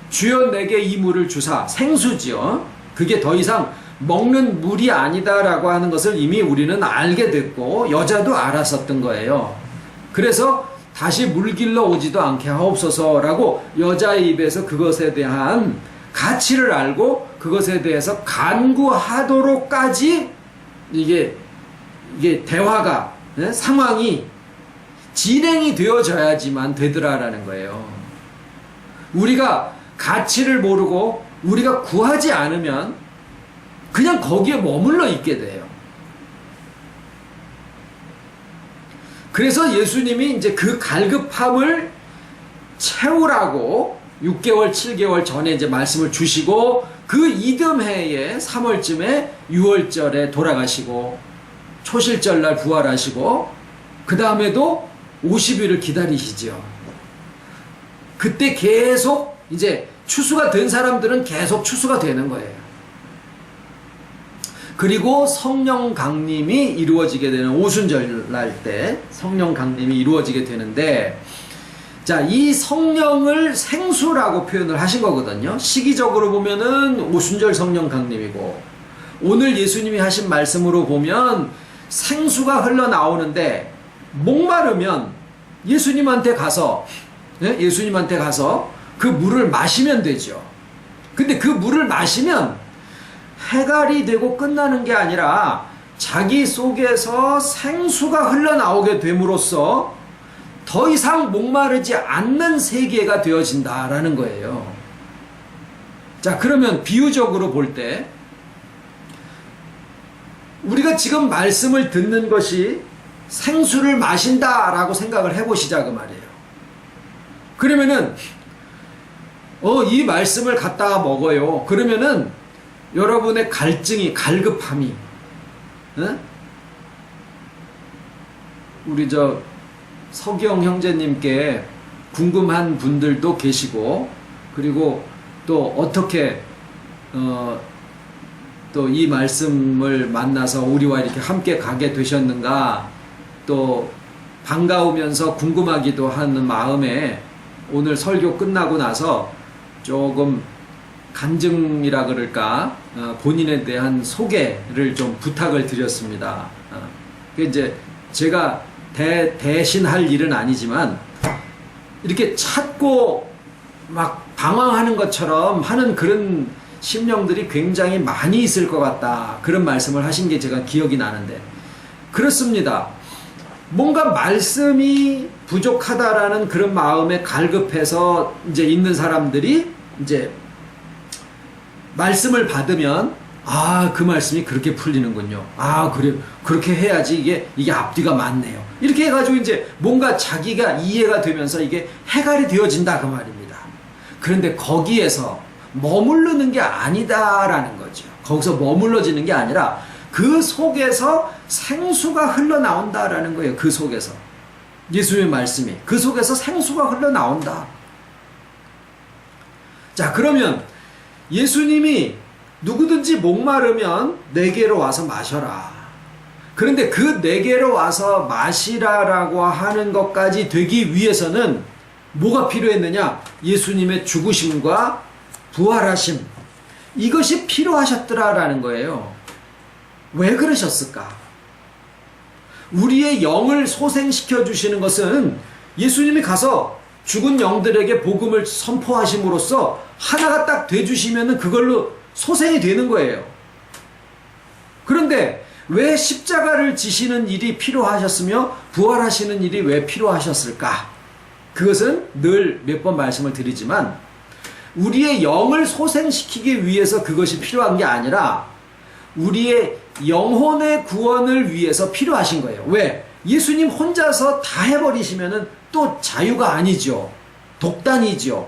Speaker 1: 주여 내게 이 물을 주사, 생수지요. 그게 더 이상 먹는 물이 아니다라고 하는 것을 이미 우리는 알게 됐고 여자도 알았었던 거예요. 그래서 다시 물길러 오지도 않게 하옵소서라고 여자의 입에서 그것에 대한 가치를 알고 그것에 대해서 간구하도록까지 이게 대화가 상황이 진행이 되어져야지만 되더라라는 거예요. 우리가 가치를 모르고 우리가 구하지 않으면 그냥 거기에 머물러 있게 돼요. 그래서 예수님이 이제 그 갈급함을 채우라고 6개월, 7개월 전에 이제 말씀을 주시고 그 이듬해에 3월쯤에 6월절에 돌아가시고 초실절날 부활하시고 그 다음에도 50일을 기다리시죠. 그때 계속 이제 추수가 된 사람들은 계속 추수가 되는 거예요. 그리고 성령 강림이 이루어지게 되는 오순절날 때 성령 강림이 이루어지게 되는데, 자, 이 성령을 생수라고 표현을 하신 거거든요. 시기적으로 보면은 오순절 성령 강림이고, 오늘 예수님이 하신 말씀으로 보면 생수가 흘러나오는데, 목마르면 예수님한테 가서 그 물을 마시면 되죠. 근데 그 물을 마시면 해갈이 되고 끝나는 게 아니라 자기 속에서 생수가 흘러나오게 됨으로써 더 이상 목마르지 않는 세계가 되어진다라는 거예요. 자, 그러면 비유적으로 볼 때 우리가 지금 말씀을 듣는 것이 생수를 마신다라고 생각을 해보시자 그 말이에요. 그러면은 이 말씀을 갖다가 먹어요. 그러면은 여러분의 갈급함이, 우리 서기영 형제님께 궁금한 분들도 계시고, 그리고 또 어떻게 또 이 말씀을 만나서 우리와 이렇게 함께 가게 되셨는가, 또 반가우면서 궁금하기도 하는 마음에 오늘 설교 끝나고 나서 조금 간증이라 그럴까, 본인에 대한 소개를 좀 부탁을 드렸습니다. 이제 제가 대신할 일은 아니지만 이렇게 찾고 막 방황하는 것처럼 하는 그런 심령들이 굉장히 많이 있을 것 같다, 그런 말씀을 하신 게 제가 기억이 나는데, 그렇습니다. 뭔가 말씀이 부족하다라는 그런 마음에 갈급해서 이제 있는 사람들이 이제 말씀을 받으면, 그 말씀이 그렇게 풀리는군요. 그래, 그렇게 해야지 이게 앞뒤가 맞네요. 이렇게 해가지고 이제 뭔가 자기가 이해가 되면서 이게 해갈이 되어진다 그 말입니다. 그런데 거기에서 머무르는 게 아니다라는 거죠. 거기서 머물러지는 게 아니라 그 속에서 생수가 흘러나온다라는 거예요. 그 속에서 예수님의 말씀이 그 속에서 생수가 흘러나온다. 자, 그러면 예수님이 누구든지 목마르면 내게로 와서 마셔라. 그런데 그 내게로 와서 마시라라고 하는 것까지 되기 위해서는 뭐가 필요했느냐? 예수님의 죽으심과 부활하심, 이것이 필요하셨더라라는 거예요. 왜 그러셨을까? 우리의 영을 소생시켜 주시는 것은 예수님이 가서 죽은 영들에게 복음을 선포하심으로써 하나가 딱 돼주시면 그걸로 소생이 되는 거예요. 그런데 왜 십자가를 지시는 일이 필요하셨으며 부활하시는 일이 왜 필요하셨을까? 그것은 늘 몇 번 말씀을 드리지만 우리의 영을 소생시키기 위해서 그것이 필요한 게 아니라 우리의 영혼의 구원을 위해서 필요하신 거예요. 왜? 예수님 혼자서 다 해버리시면은 또 자유가 아니죠. 독단이죠.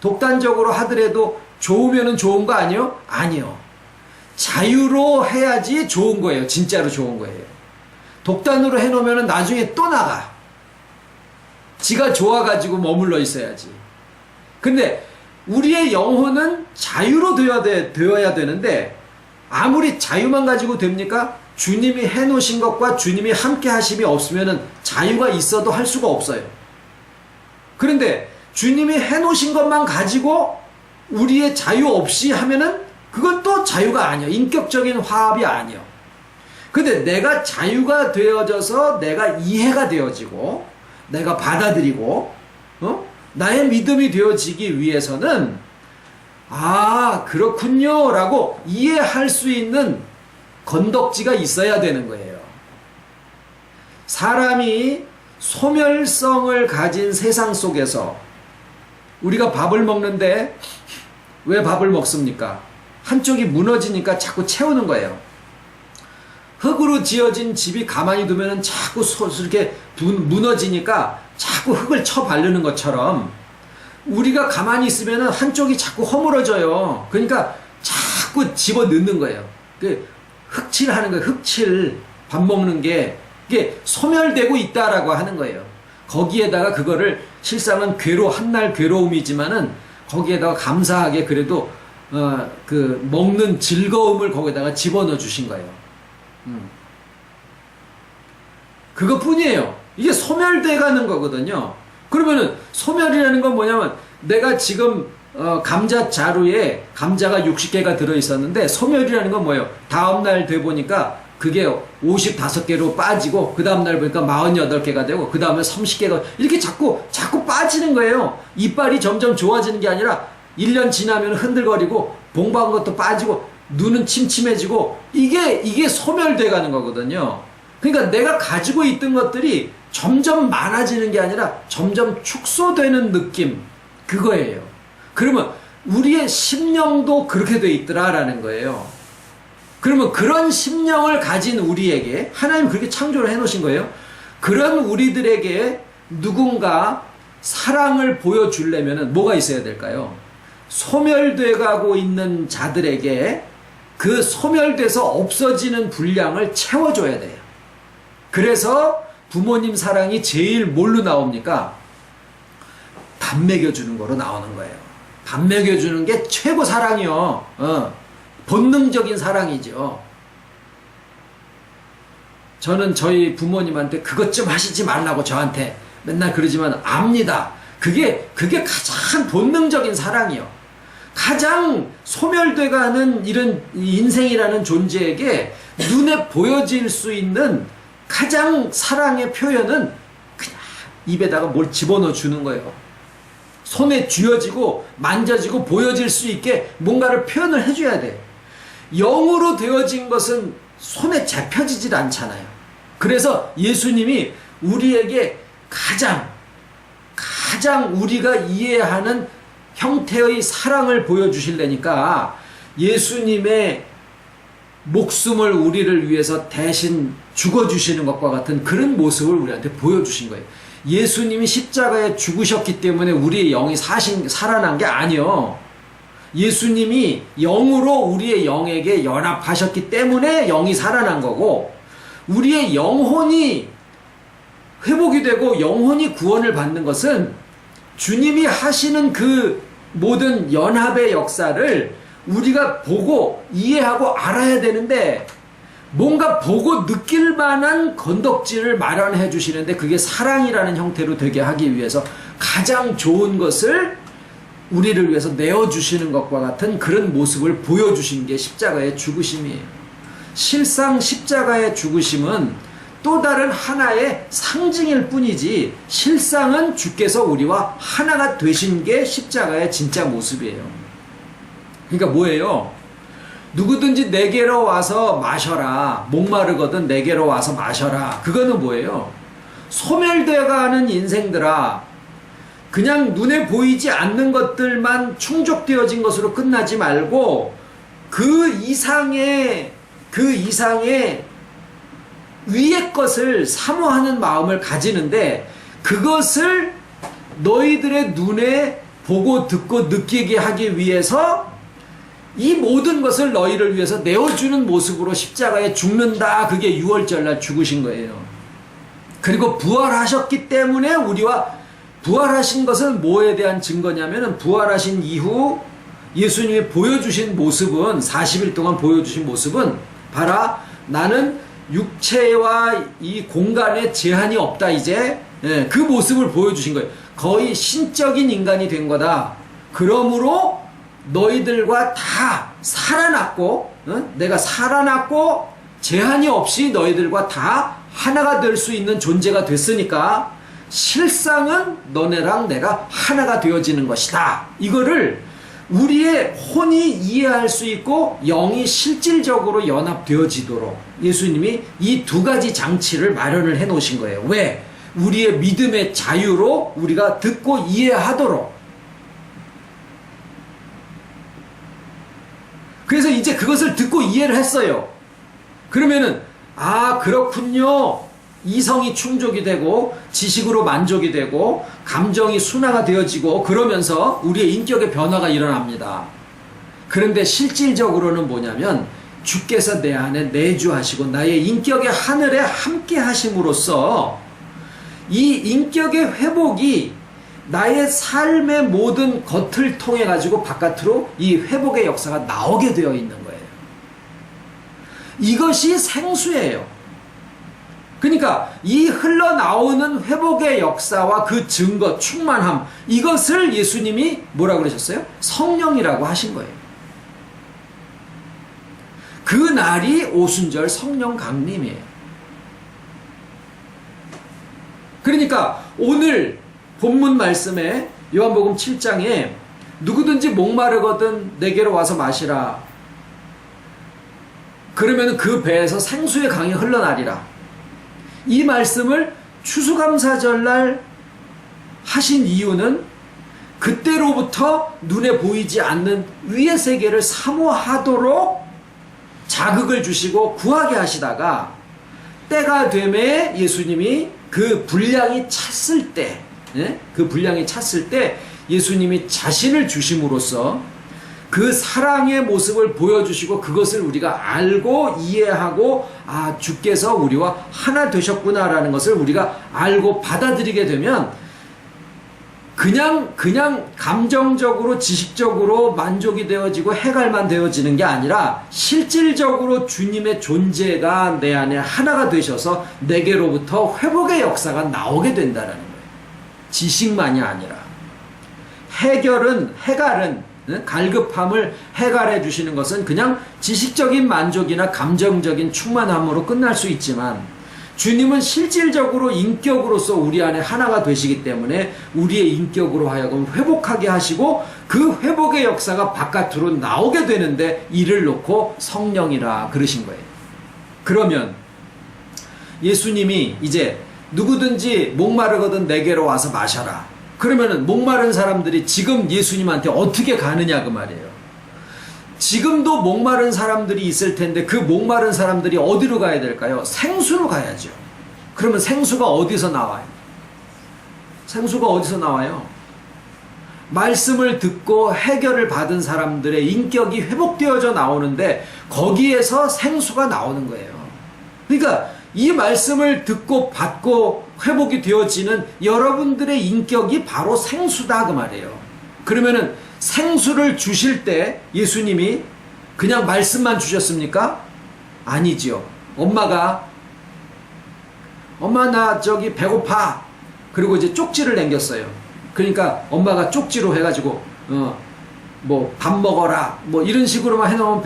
Speaker 1: 독단적으로 하더라도 좋으면은 좋은 거 아니요? 아니요. 자유로 해야지 좋은 거예요. 진짜로 좋은 거예요. 독단으로 해놓으면은 나중에 또 나가. 지가 좋아가지고 머물러 있어야지. 근데 우리의 영혼은 자유로 되어야 되는데 아무리 자유만 가지고 됩니까? 주님이 해놓으신 것과 주님이 함께 하심이 없으면 자유가 있어도 할 수가 없어요. 그런데 주님이 해놓으신 것만 가지고 우리의 자유 없이 하면은 그건 또 자유가 아니야. 인격적인 화합이 아니야. 근데 내가 자유가 되어져서 내가 이해가 되어지고 내가 받아들이고 나의 믿음이 되어지기 위해서는 그렇군요 라고 이해할 수 있는 건덕지가 있어야 되는 거예요. 사람이 소멸성을 가진 세상 속에서 우리가 밥을 먹는데 왜 밥을 먹습니까? 한쪽이 무너지니까 자꾸 채우는 거예요. 흙으로 지어진 집이 가만히 두면 자꾸 이렇게 무너지니까 자꾸 흙을 쳐 바르는 것처럼 우리가 가만히 있으면 한쪽이 자꾸 허물어져요. 그러니까 자꾸 집어 넣는 거예요. 그 흑칠하는 거예요. 흑칠 밥 먹는 게 이게 소멸되고 있다라고 하는 거예요. 거기에다가 그거를 실상은 한날 괴로움이지만은 거기에다가 감사하게 그래도 그 먹는 즐거움을 거기다가 집어넣어 주신 거예요. 그것뿐이에요. 이게 소멸돼 가는 거거든요. 그러면은 소멸이라는 건 뭐냐면 내가 지금 감자 자루에 감자가 60개가 들어있었는데 소멸이라는 건 뭐예요? 다음날 돼 보니까 그게 55개로 빠지고 그 다음날 보니까 48개가 되고 그 다음에 30개가 이렇게 자꾸 빠지는 거예요. 이빨이 점점 좋아지는 게 아니라 1년 지나면 흔들거리고 봉박한 것도 빠지고 눈은 침침해지고 이게 소멸돼 가는 거거든요. 그러니까 내가 가지고 있던 것들이 점점 많아지는 게 아니라 점점 축소되는 느낌, 그거예요. 그러면 우리의 심령도 그렇게 돼 있더라라는 거예요. 그러면 그런 심령을 가진 우리에게 하나님 그렇게 창조를 해놓으신 거예요. 그런 우리들에게 누군가 사랑을 보여주려면 뭐가 있어야 될까요? 소멸돼 가고 있는 자들에게 그 소멸돼서 없어지는 분량을 채워줘야 돼요. 그래서 부모님 사랑이 제일 뭘로 나옵니까? 밥 먹여주는 거로 나오는 거예요. 밥 먹여주는 게 최고 사랑이요. 본능적인 사랑이죠. 저는 저희 부모님한테 그것 좀 하시지 말라고 저한테 맨날 그러지만 압니다. 그게 가장 본능적인 사랑이요. 가장 소멸돼가는 이런 인생이라는 존재에게 눈에 보여질 수 있는 가장 사랑의 표현은 그냥 입에다가 뭘 집어넣어 주는 거예요. 손에 쥐어지고 만져지고 보여질 수 있게 뭔가를 표현을 해줘야 돼. 영으로 되어진 것은 손에 잡혀지질 않잖아요. 그래서 예수님이 우리에게 가장 우리가 이해하는 형태의 사랑을 보여주실래니까 예수님의 목숨을 우리를 위해서 대신 죽어주시는 것과 같은 그런 모습을 우리한테 보여주신 거예요. 예수님이 십자가에 죽으셨기 때문에 우리의 영이 살아난 게 아니요. 예수님이 영으로 우리의 영에게 연합하셨기 때문에 영이 살아난 거고, 우리의 영혼이 회복이 되고 영혼이 구원을 받는 것은 주님이 하시는 그 모든 연합의 역사를 우리가 보고 이해하고 알아야 되는데, 뭔가 보고 느낄 만한 건덕지를 마련해 주시는데 그게 사랑이라는 형태로 되게 하기 위해서 가장 좋은 것을 우리를 위해서 내어주시는 것과 같은 그런 모습을 보여주신 게 십자가의 죽으심이에요. 실상 십자가의 죽으심은 또 다른 하나의 상징일 뿐이지 실상은 주께서 우리와 하나가 되신 게 십자가의 진짜 모습이에요. 그러니까 뭐예요? 누구든지 내게로 와서 마셔라. 목마르거든 내게로 와서 마셔라. 그거는 뭐예요? 소멸되어가는 인생들아, 그냥 눈에 보이지 않는 것들만 충족되어진 것으로 끝나지 말고 그 이상의 위의 것을 사모하는 마음을 가지는데, 그것을 너희들의 눈에 보고 듣고 느끼게 하기 위해서 이 모든 것을 너희를 위해서 내어주는 모습으로 십자가에 죽는다. 그게 6월절 날 죽으신 거예요. 그리고 부활하셨기 때문에 우리와 부활하신 것은 뭐에 대한 증거냐면은 부활하신 이후 예수님이 보여주신 모습은 40일 동안 보여주신 모습은 봐라, 나는 육체와 이 공간에 제한이 없다. 이제 그 모습을 보여주신 거예요. 거의 신적인 인간이 된 거다. 그러므로 너희들과 다 살아났고, 내가 살아났고 제한이 없이 너희들과 다 하나가 될 수 있는 존재가 됐으니까 실상은 너네랑 내가 하나가 되어지는 것이다. 이거를 우리의 혼이 이해할 수 있고 영이 실질적으로 연합되어지도록 예수님이 이 두 가지 장치를 마련을 해 놓으신 거예요. 왜? 우리의 믿음의 자유로 우리가 듣고 이해하도록. 그래서 이제 그것을 듣고 이해를 했어요. 그러면은 그렇군요. 이성이 충족이 되고 지식으로 만족이 되고 감정이 순화가 되어지고 그러면서 우리의 인격의 변화가 일어납니다. 그런데 실질적으로는 뭐냐면 주께서 내 안에 내주하시고 나의 인격의 하늘에 함께 하심으로써 이 인격의 회복이 나의 삶의 모든 겉을 통해 가지고 바깥으로 이 회복의 역사가 나오게 되어 있는 거예요. 이것이 생수예요. 그러니까 이 흘러나오는 회복의 역사와 그 증거, 충만함, 이것을 예수님이 뭐라고 그러셨어요? 성령이라고 하신 거예요. 그 날이 오순절 성령 강림이에요. 그러니까 오늘 본문 말씀에 요한복음 7장에 누구든지 목마르거든 내게로 와서 마시라. 그러면 그 배에서 생수의 강이 흘러나리라. 이 말씀을 추수감사절날 하신 이유는 그때로부터 눈에 보이지 않는 위의 세계를 사모하도록 자극을 주시고 구하게 하시다가 때가 되매 예수님이 그 분량이 찼을 때, 그 분량이 찼을 때 예수님이 자신을 주심으로써 그 사랑의 모습을 보여주시고 그것을 우리가 알고 이해하고 아 주께서 우리와 하나 되셨구나라는 것을 우리가 알고 받아들이게 되면 그냥 감정적으로 지식적으로 만족이 되어지고 해갈만 되어지는 게 아니라 실질적으로 주님의 존재가 내 안에 하나가 되셔서 내게로부터 회복의 역사가 나오게 된다는 거예요. 지식만이 아니라 해갈은 갈급함을 해갈해 주시는 것은 그냥 지식적인 만족이나 감정적인 충만함으로 끝날 수 있지만 주님은 실질적으로 인격으로서 우리 안에 하나가 되시기 때문에 우리의 인격으로 하여금 회복하게 하시고 그 회복의 역사가 바깥으로 나오게 되는데 이를 놓고 성령이라 그러신 거예요. 그러면 예수님이 이제 누구든지 목마르거든 내게로 와서 마셔라. 그러면은 목마른 사람들이 지금 예수님한테 어떻게 가느냐 그 말이에요. 지금도 목마른 사람들이 있을 텐데 그 목마른 사람들이 어디로 가야 될까요? 생수로 가야죠. 그러면 생수가 어디서 나와요? 생수가 어디서 나와요? 말씀을 듣고 해결을 받은 사람들의 인격이 회복되어져 나오는데 거기에서 생수가 나오는 거예요. 그러니까 이 말씀을 듣고 받고 회복이 되어지는 여러분들의 인격이 바로 생수다 그 말이에요. 그러면은 생수를 주실 때 예수님이 그냥 말씀만 주셨습니까? 아니지요. 엄마 나 저기 배고파. 그리고 이제 쪽지를 남겼어요. 그러니까 엄마가 쪽지로 해가지고 뭐 밥 먹어라 뭐 이런 식으로만 해놓으면